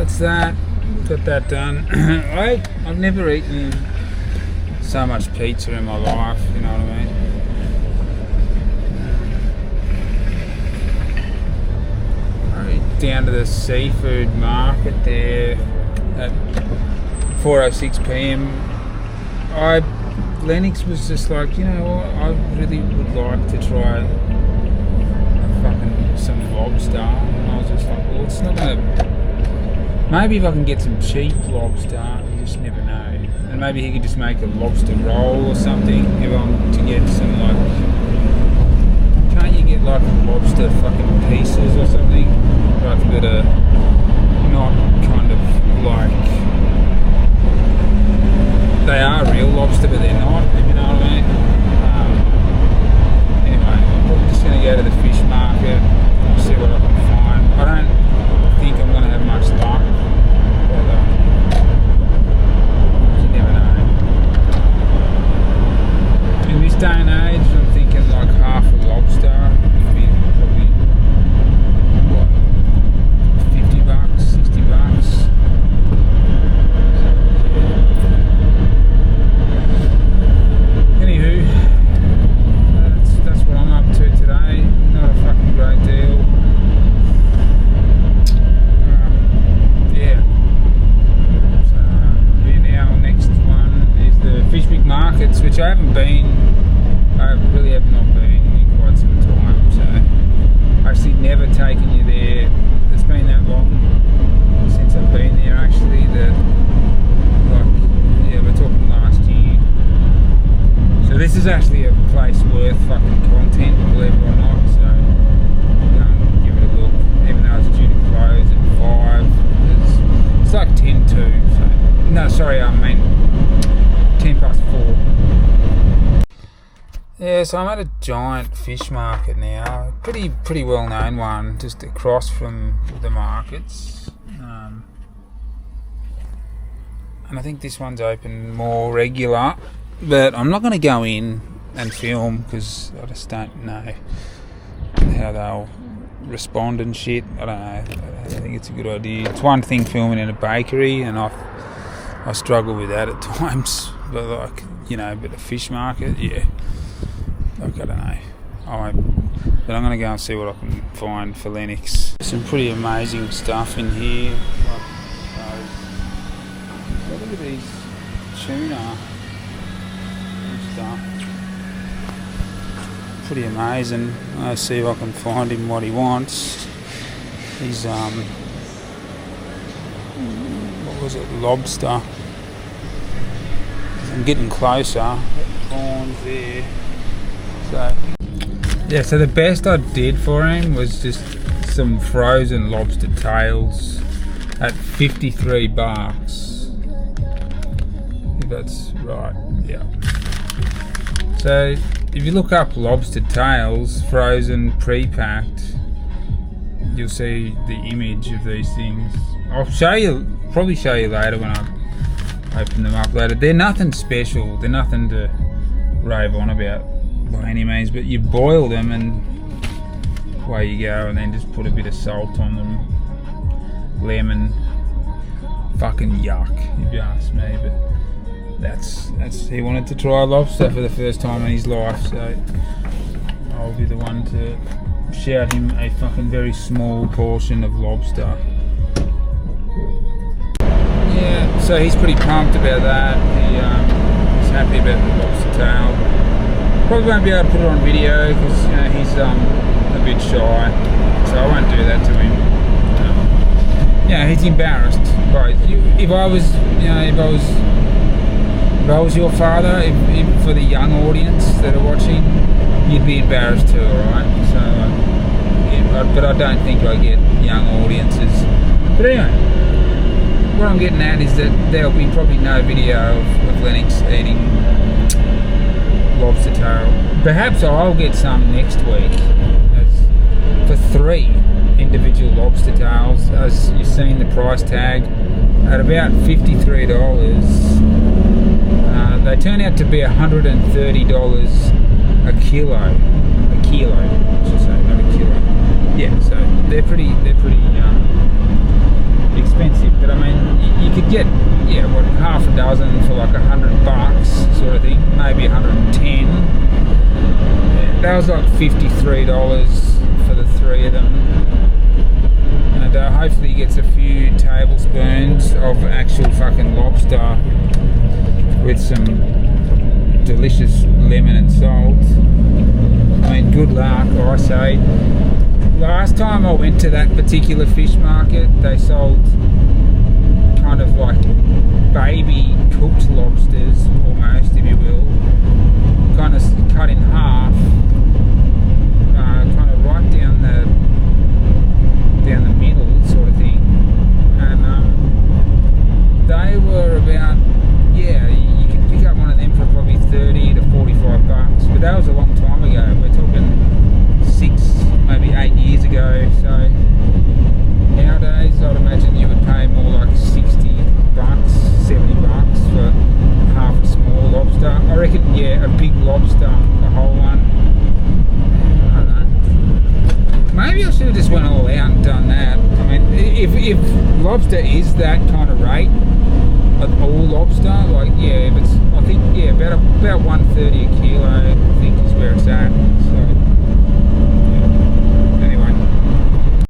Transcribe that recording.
that's that. Got that done. I've never eaten so much pizza in my life, you know what I mean? Down to the seafood market there at 4:06 p.m. Lennox was just like, you know what, I really would like to try some lobster. And I was just like, well, it's not gonna. Maybe if I can get some cheap lobster, you just never know. And maybe he could just make a lobster roll or something. If I'm to get some can't you get like lobster fucking pieces or something? Like that are not kind of like they are real lobster, but they're not. If you know what I mean. Anyway, I'm just gonna go to the fish market, see what I can find. I don't think I'm gonna have much luck, but you never know. In this day and age, I'm thinking like half a lobster would be probably what, $50, $60. Anywho, that's what I'm up to today. Not a fucking great deal. Now next one is the Fish Week markets, which I really have not been in quite some time, so I've actually never taken you there. It's been that long since I've been there actually that, we're talking last year. So this is actually a place worth fucking content, believe it or not, so go and give it a look, even though it's due to close at 5. It's like 10 to, so, no sorry, I mean 10 past 4. Yeah, so I'm at a giant fish market now, pretty well known one, just across from the markets. And I think this one's open more regular, but I'm not going to go in and film because I just don't know how they'll respond and shit. I don't know. I think it's a good idea. It's one thing filming in a bakery, and I struggle with that at times. But but a fish market, yeah. I don't know. But I'm going to go and see what I can find for Lennox. Some pretty amazing stuff in here. Look at these tuna and stuff. Pretty amazing. I'll see if I can find him what he wants. He's what was it? Lobster. I'm getting closer. Prawns there. So the best I did for him was just some frozen lobster tails at $53. If that's right, yeah. So if you look up lobster tails, frozen, pre-packed, you'll see the image of these things. I'll probably show you later when I open them up later. They're nothing special, they're nothing to rave on about by any means, but you boil them and away you go, and then just put a bit of salt on them, lemon. Fucking yuck, if you ask me, but that's he wanted to try lobster for the first time in his life, so I'll be the one to shout him a fucking very small portion of lobster. Yeah, so he's pretty pumped about that. He's happy about the lobster tail. Probably won't be able to put it on video because he's a bit shy, so I won't do that to him. He's embarrassed. But if I was your father, if for the young audience that are watching, you'd be embarrassed too, alright? So, but I don't think I get young audiences. But anyway, what I'm getting at is that there'll be probably no video of Lennox eating lobster tail. Perhaps I'll get some next week for 3 individual lobster tails. As you've seen the price tag at about $53. They turn out to be $130 a kilo. I should say, not a kilo. Yeah, so they're pretty expensive. But get, yeah, what, half a dozen for like $100 sort of thing, maybe 110. That was like $53 for the 3 of them. And hopefully he gets a few tablespoons of actual fucking lobster with some delicious lemon and salt. I mean, good luck, or I say. Last time I went to that particular fish market, they sold kind of like baby cooked lobsters, almost, if you will, kind of cut in half, kind of right down the middle sort of thing, and they were about, yeah, you could pick up one of them for probably $30 to $45, but that was a long time ago. We're talking 6, maybe 8 years ago. So nowadays I'd imagine you would pay more like $60, $70 for half a small lobster. I reckon, yeah, a big lobster, a whole one, I don't know. Maybe I should have just went all out and done that. I mean, if lobster is that kind of rate, of all lobster, like, yeah, if it's, I think, yeah, about $130 a kilo, I think is where it's at. So